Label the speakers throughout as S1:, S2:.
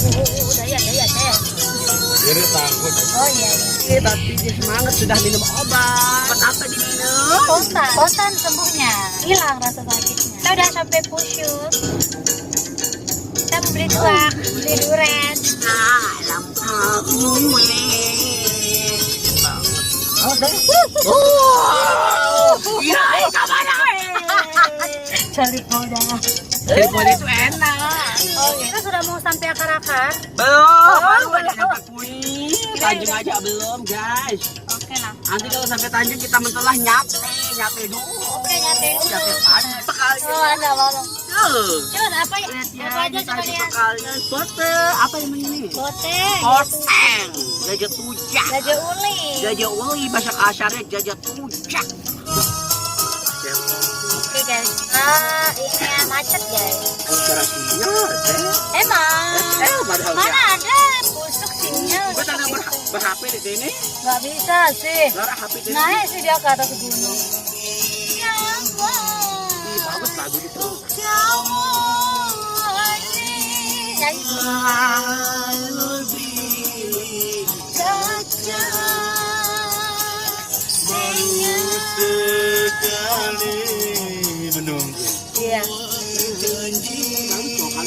S1: Daya.
S2: Jadi takut.
S1: Oh iya.
S3: Tapi dia semangat sudah minum obat. Obat apa diminum?
S1: Kontan sembuhnya. Hilang rasa sakitnya. Kita udah sampai Pusyut. Kita mau beli tuak, beli duren.
S3: Iya, kemana?
S1: Cari poda.
S3: Telepon itu enak.
S1: Oh, kita sudah mau sampai akar-akar.
S3: Belum, baru ada dapat kuning. Tanjung aja belum, guys.
S1: Oke lah.
S3: Nanti kalau sampai Tanjung kita mentelah nyate dulu.
S1: Oke, nyate dulu.
S3: Nyate pagi sekali.
S1: Oh, ada malam. Coba apa ya?
S3: Ya,
S1: Apa aja coba lihat.
S3: Bote, apa yang ini?
S1: Bote.
S3: Koseng, jajah tujak.
S1: Gajah uli.
S3: Jajah uli bahasa kasarnya jajah tujak.
S1: Oke guys. Ini macet guys.
S3: Operasinya,
S1: Emang.
S3: padahal
S1: Mana ada busuk sinyal.
S3: gue tanda ber-HP di sini.
S1: Gak bisa sih.
S3: Lara HP di sini.
S1: Naik sih dia ke atas gunung. Ya Allah.
S3: Ih, bagus lagu itu.
S1: Nyanyi. Iya.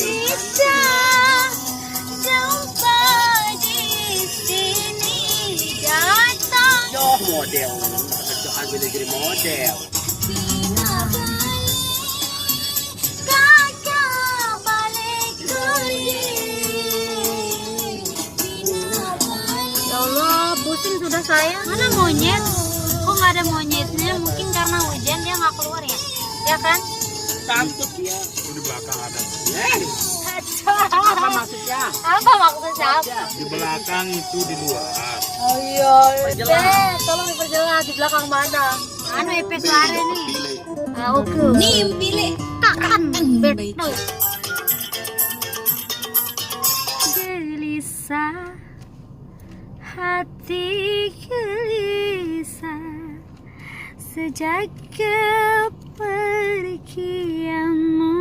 S1: Kita jumpa di sini datang.
S3: Yo, model. Kerjaan bila jadi model.
S1: Kakak balik lagi. Ya Allah, pusing sudah saya. Mana monyet? Kok nggak ada monyetnya? Mungkin karena hujan dia nggak keluar ya? Ya kan?
S3: Cantik ya.
S2: Di belakang ada.
S3: Apa maksudnya?
S1: Apa maksudnya? Apa?
S2: Di belakang itu di luar.
S1: Oh iya,
S3: Perjelas.
S1: tolong diperjelas di belakang mana? Anu EP suara nih. Oke. Nih pilih kakan betul. Gelisah hati gelisah sejak kepergianmu.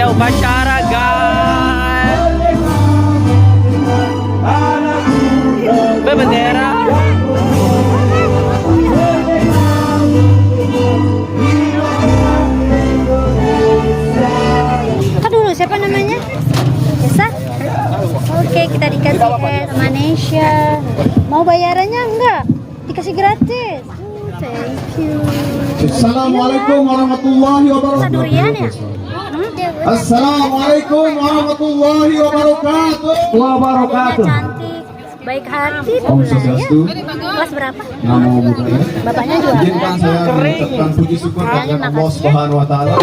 S3: upacara guys. Bendera.
S1: Kak dulu siapa namanya? Esa? Oke, kita dikasih sama Nesha. Mau bayarannya enggak? Dikasih gratis. Thank you.
S4: Assalamualaikum warahmatullahi wabarakatuh.
S1: Durian ya?
S4: Assalamualaikum warahmatullahi wabarakatuh.
S1: Wabarakatuh. Cantik, baik hati
S4: Om
S1: pula ya.
S4: Swastiastu.
S1: Kelas berapa?
S4: Namo Buddhaya.
S1: Bapaknya jualan.
S4: Izinkan saya mengucapkan puji syukur kepada Allah Subhanahu wa taala.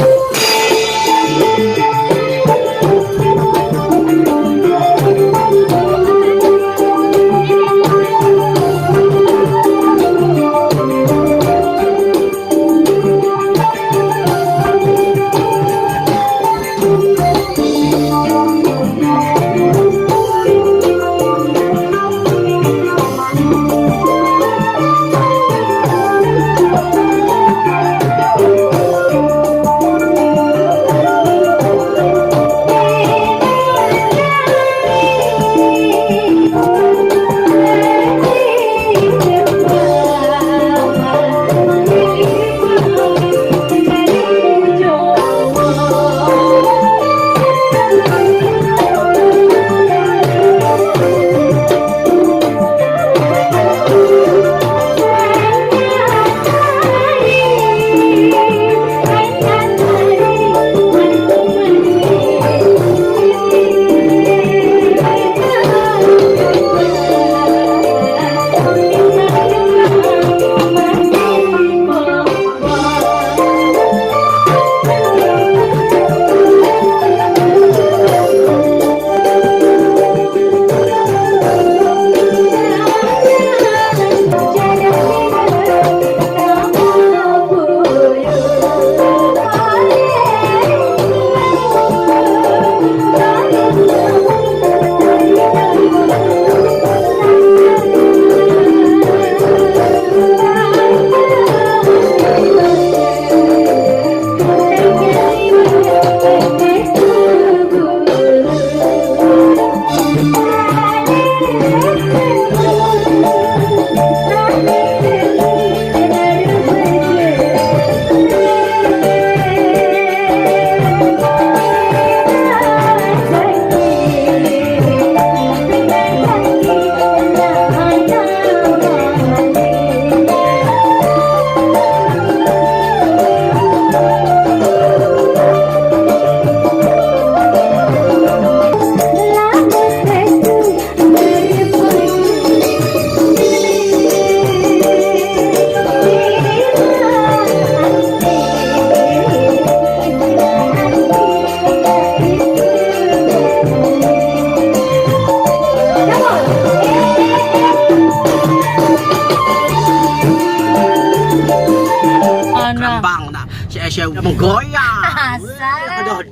S3: Bang, nah, si Aisyah udah menggoyang.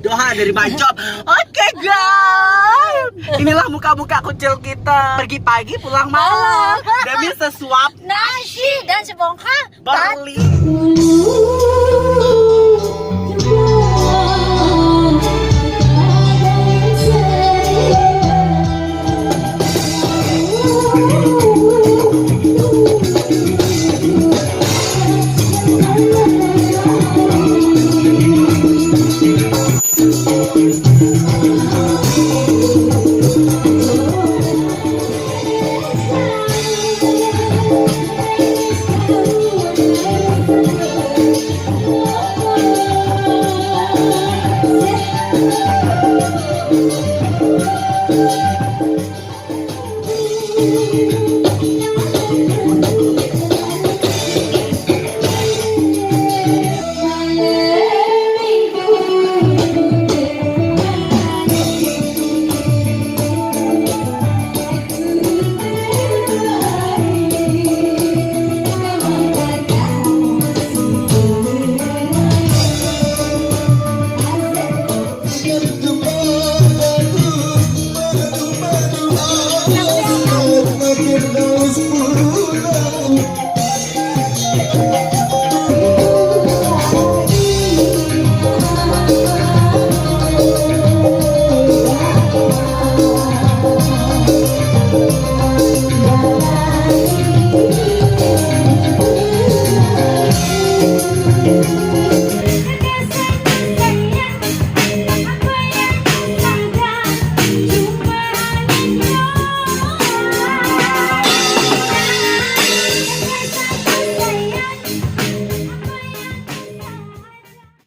S3: Doa dari Bancop. Oke guys, inilah muka-muka kucil kita. Pergi pagi pulang malam demi sesuap
S1: Nasi dan sebongkah
S3: barli.